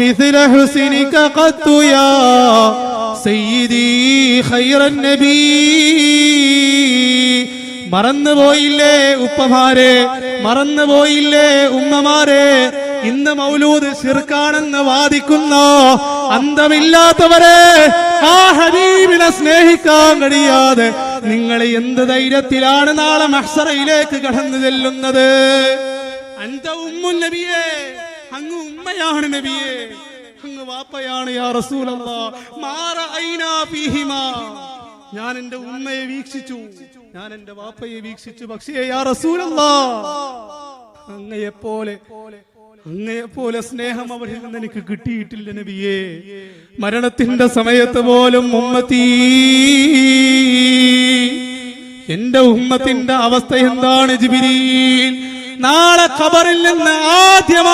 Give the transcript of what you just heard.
مثل حسنك قط يا سيدي خير النبي. മറന്നുപോയില്ലേ ഉപ്പമാരെ, മറന്നുപോയില്ലേ ഉമ്മമാരെ, ഇന്ന് മൗലൂദ് ശിർക്കാണെന്ന് വാദിക്കുന്ന അന്തമില്ലാത്തവരെ, ആ ഹബീബിനെ സ്നേഹിക്കാൻ കഴിയാതെ നിങ്ങൾ എന്ത് ധൈര്യത്തിലാണ് നാളെ മഹ്ശറയിലേക്ക് കടന്നു ചെല്ലുന്നത്? അൻത ഉമ്മു നബിയേ, അങ്ങ് ഉമ്മയാണ് നബിയേ, അങ്ങ് വാപ്പയാണ് യാ റസൂലല്ലാഹ്. മാ റഅയ്നാ ഫീഹിമാ, ഞാൻ എന്റെ ഉമ്മയെ വീക്ഷിച്ചു, ഞാൻ എന്റെ വാപ്പയെ വീക്ഷിച്ചു, പക്ഷേ യാ റസൂലല്ലാഹ് അങ്ങയെപ്പോലെ സ്നേഹം അവരിൽ നിന്ന് എനിക്ക് കിട്ടിയിട്ടില്ല നബിയേ. മരണത്തിന്റെ സമയത്ത് പോലും ഉമ്മത്തി, എന്റെ ഉമ്മത്തിന്റെ അവസ്ഥ എന്താണ് ജിബ്രീൽ? നാളെ ഖബറിൽ നിന്ന് ആദ്യമായി